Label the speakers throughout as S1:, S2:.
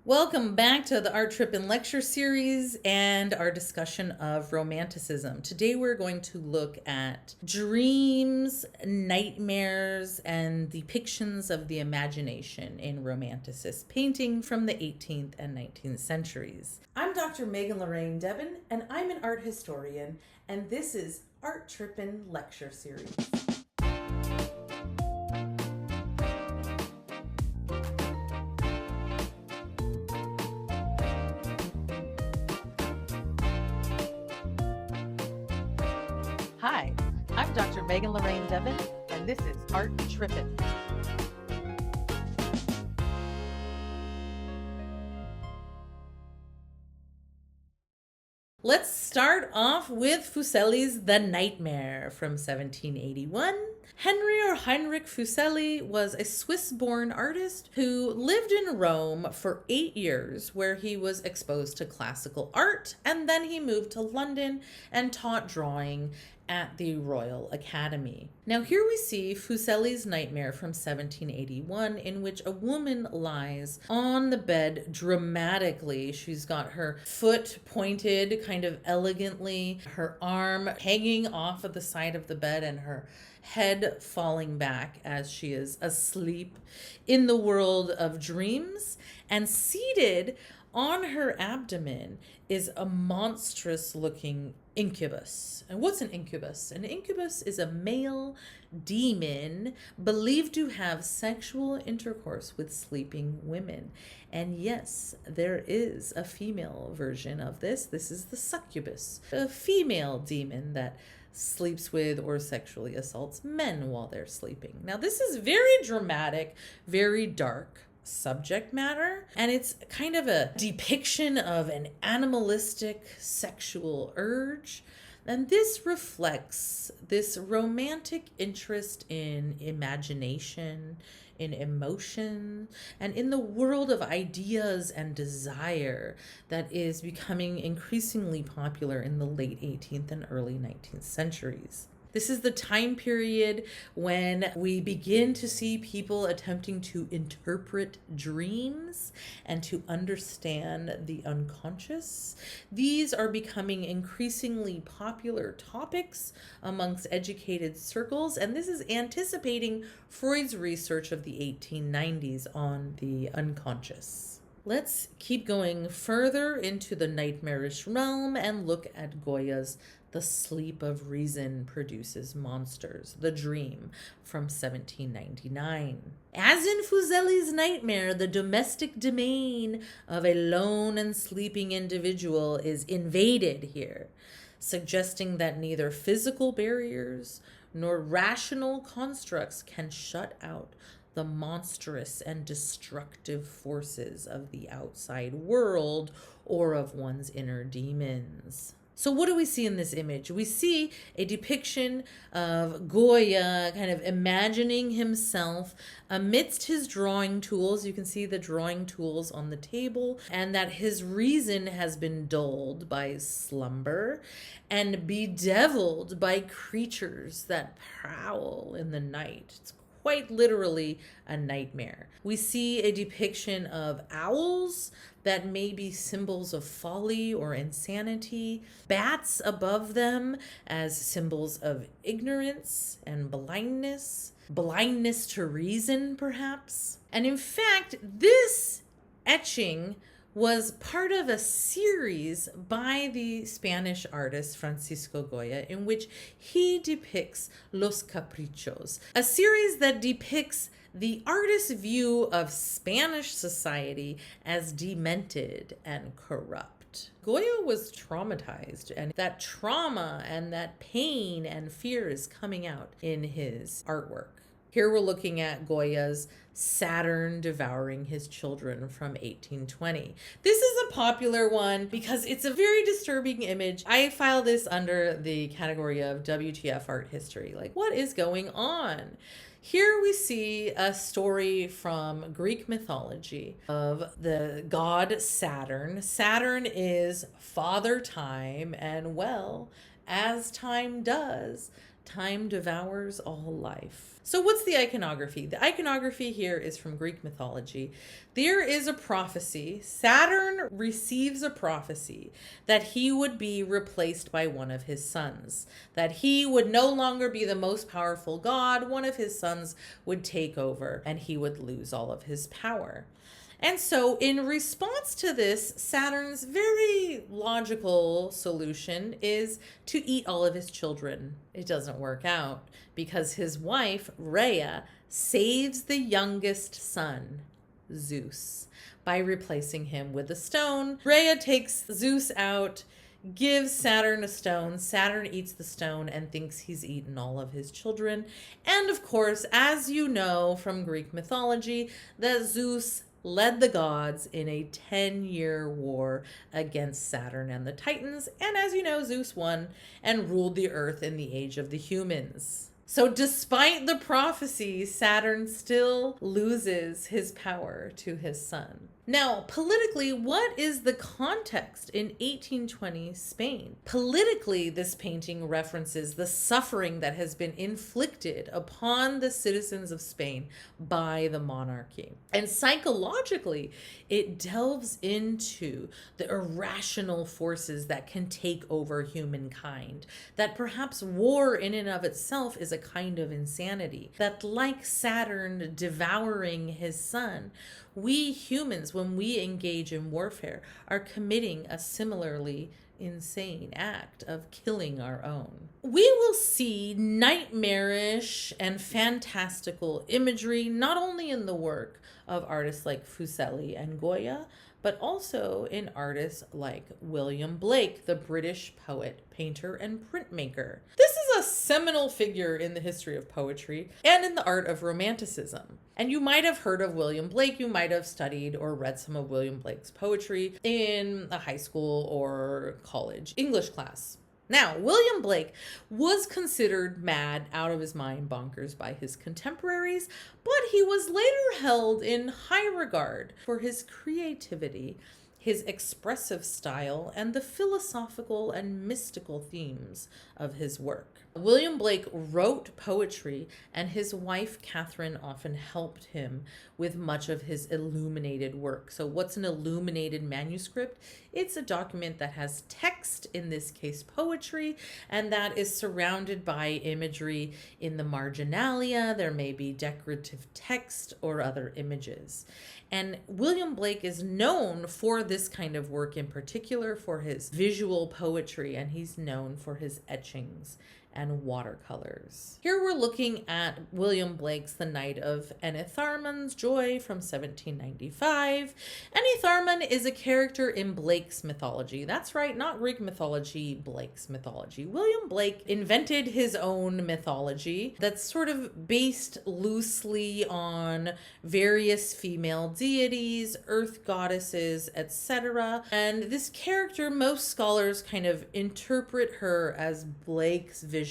S1: Welcome back to the Art Trippin lecture series and our discussion of Romanticism. Today we're going to look at dreams, nightmares, and depictions of the imagination in Romanticist painting from the 18th and 19th centuries. I'm Dr. Megan Lorraine Debin, and I'm an art historian, and this is Art Trippin lecture series. Hi, I'm Dr. Megan Lorraine Debin, and this is Art Trippin. Let's start off with Fuseli's The Nightmare from 1781. Henry or Heinrich Fuseli was a Swiss-born artist who lived in Rome for 8 years, where he was exposed to classical art, and then he moved to London and taught drawing at the Royal Academy. Now here we see Fuseli's Nightmare from 1781, in which a woman lies on the bed dramatically. She's got her foot pointed kind of elegantly, her arm hanging off of the side of the bed, and her head falling back as she is asleep in the world of dreams. And seated on her abdomen is a monstrous looking incubus. And what's an incubus? An incubus is a male demon believed to have sexual intercourse with sleeping women. And yes, there is a female version of this. This is the succubus, a female demon that sleeps with or sexually assaults men while they're sleeping. Now, this is very dramatic, very dark subject matter, and it's kind of a depiction of an animalistic sexual urge. And this reflects this romantic interest in imagination, in emotion, and in the world of ideas and desire that is becoming increasingly popular in the late 18th and early 19th centuries. This is the time period when we begin to see people attempting to interpret dreams and to understand the unconscious. These are becoming increasingly popular topics amongst educated circles, and this is anticipating Freud's research of the 1890s on the unconscious. Let's keep going further into the nightmarish realm and look at Goya's The Sleep of Reason Produces Monsters, The Dream, from 1799. As in Fuseli's Nightmare, the domestic domain of a lone and sleeping individual is invaded here, suggesting that neither physical barriers nor rational constructs can shut out the monstrous and destructive forces of the outside world or of one's inner demons. So what do we see in this image? We see a depiction of Goya kind of imagining himself amidst his drawing tools. You can see the drawing tools on the table, and that his reason has been dulled by slumber and bedeviled by creatures that prowl in the night. It's quite literally a nightmare. We see a depiction of owls that may be symbols of folly or insanity, bats above them as symbols of ignorance and blindness to reason, perhaps. And in fact, this etching was part of a series by the Spanish artist Francisco Goya, in which he depicts Los Caprichos, a series that depicts the artist's view of Spanish society as demented and corrupt. Goya was traumatized, and that trauma and that pain and fear is coming out in his artwork. Here we're looking at Goya's Saturn devouring his children from 1820. This is a popular one because it's a very disturbing image. I file this under the category of WTF art history. Like, what is going on? Here we see a story from Greek mythology of the god Saturn. Saturn is father time, and well, as time does, Time devours all life. So what's the iconography? The iconography here is from Greek mythology. There is a prophecy. Saturn receives a prophecy that he would be replaced by one of his sons, that he would no longer be the most powerful god. One of his sons would take over and he would lose all of his power. And so in response to this, Saturn's very logical solution is to eat all of his children. It doesn't work out because his wife, Rhea, saves the youngest son, Zeus, by replacing him with a stone. Rhea takes Zeus out, gives Saturn a stone. Saturn eats the stone and thinks he's eaten all of his children. And of course, as you know from Greek mythology, that Zeus led the gods in a 10-year war against Saturn and the Titans. And as you know, Zeus won and ruled the earth in the age of the humans. So despite the prophecy, Saturn still loses his power to his son. Now, politically, what is the context in 1820 Spain? Politically, this painting references the suffering that has been inflicted upon the citizens of Spain by the monarchy. And psychologically, it delves into the irrational forces that can take over humankind, that perhaps war in and of itself is a kind of insanity, that like Saturn devouring his son, we humans, when we engage in warfare, are committing a similarly insane act of killing our own. We will see nightmarish and fantastical imagery, not only in the work of artists like Fuseli and Goya, but also in artists like William Blake, the British poet, painter, and printmaker. This is a seminal figure in the history of poetry and in the art of Romanticism. And you might have heard of William Blake. You might have studied or read some of William Blake's poetry in a high school or college English class. Now, William Blake was considered mad, out of his mind, bonkers by his contemporaries, but he was later held in high regard for his creativity, his expressive style, and the philosophical and mystical themes of his work. William Blake wrote poetry, and his wife, Catherine, often helped him with much of his illuminated work. So what's an illuminated manuscript? It's a document that has text, in this case poetry, and that is surrounded by imagery in the marginalia. There may be decorative text or other images. And William Blake is known for this kind of work, in particular for his visual poetry, and he's known for his etchings and watercolors. Here we're looking at William Blake's The Night of Enitharmon's Joy from 1795. Enitharmon is a character in Blake's mythology. That's right, not Greek mythology, Blake's mythology. William Blake invented his own mythology that's sort of based loosely on various female deities, earth goddesses, etc. And this character, most scholars kind of interpret her as Blake's vision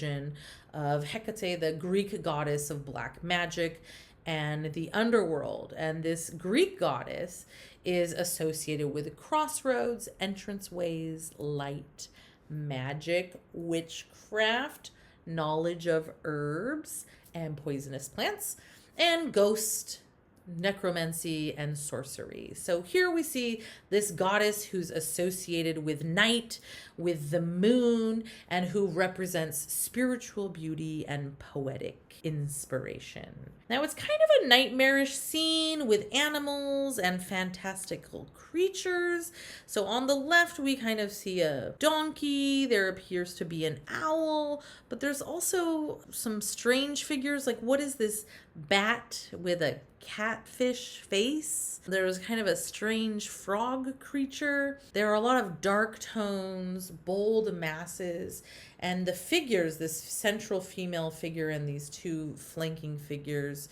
S1: of Hecate, the Greek goddess of black magic and the underworld. And this Greek goddess is associated with crossroads, entranceways, light, magic, witchcraft, knowledge of herbs and poisonous plants, and ghost, necromancy, and sorcery. So here we see this goddess who's associated with night, with the moon, and who represents spiritual beauty and poetic inspiration. Now, it's kind of a nightmarish scene with animals and fantastical creatures. So on the left, we kind of see a donkey. There appears to be an owl, but there's also some strange figures. Like, what is this bat with a catfish face? There was kind of a strange frog creature. There are a lot of dark tones, bold masses, and the figures, this central female figure and these two flanking figures,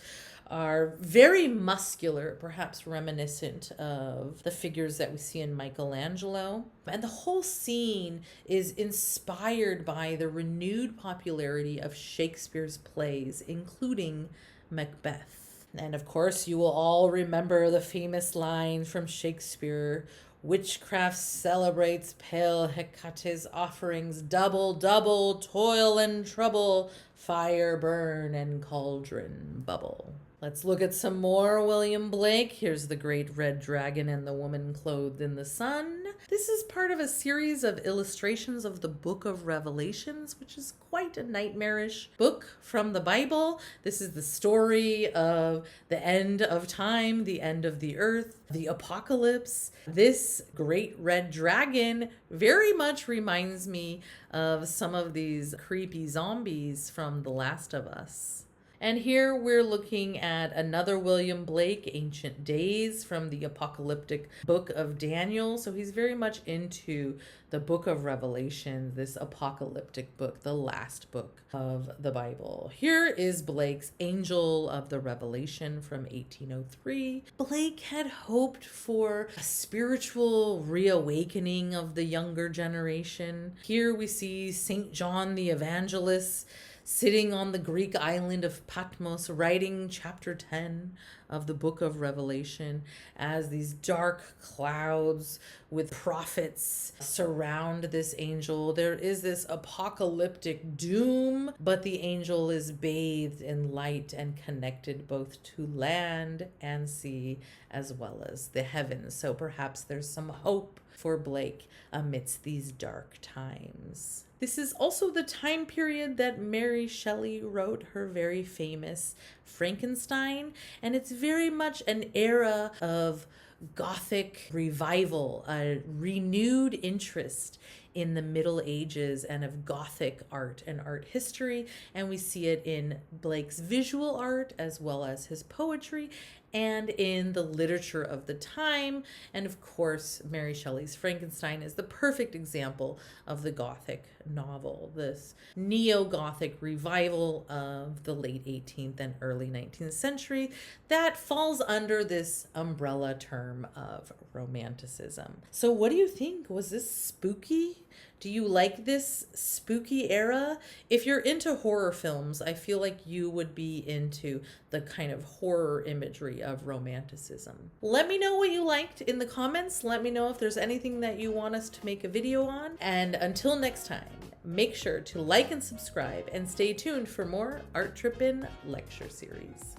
S1: are very muscular, perhaps reminiscent of the figures that we see in Michelangelo. And the whole scene is inspired by the renewed popularity of Shakespeare's plays, including Macbeth. And of course, you will all remember the famous line from Shakespeare, Witchcraft celebrates pale Hecate's offerings, double, double, toil and trouble, fire burn and cauldron bubble. Let's look at some more William Blake. Here's The Great Red Dragon and the Woman Clothed in the Sun. This is part of a series of illustrations of the Book of Revelations, which is quite a nightmarish book from the Bible. This is the story of the end of time, the end of the earth, the apocalypse. This great red dragon very much reminds me of some of these creepy zombies from The Last of Us. And here we're looking at another William Blake, Ancient Days, from the apocalyptic book of Daniel. So he's very much into the book of Revelation, this apocalyptic book, the last book of the Bible. Here is Blake's Angel of the Revelation from 1803. Blake had hoped for a spiritual reawakening of the younger generation. Here we see St. John the Evangelist sitting on the Greek island of Patmos, writing chapter 10 of the book of Revelation, as these dark clouds with prophets surround this angel. There is this apocalyptic doom, but the angel is bathed in light and connected both to land and sea as well as the heavens. So perhaps there's some hope for Blake amidst these dark times. This is also the time period that Mary Shelley wrote her very famous Frankenstein, and it's very much an era of Gothic revival, a renewed interest in the Middle Ages and of Gothic art and art history, and we see it in Blake's visual art as well as his poetry and in the literature of the time. And of course, Mary Shelley's Frankenstein is the perfect example of the Gothic novel, this Neo-Gothic revival of the late 18th and early 19th century that falls under this umbrella term of Romanticism. So what do you think? Was this spooky? Do you like this spooky era? If you're into horror films, I feel like you would be into the kind of horror imagery of Romanticism. Let me know what you liked in the comments. Let me know if there's anything that you want us to make a video on. And until next time, make sure to like and subscribe and stay tuned for more Art Trippin lecture series.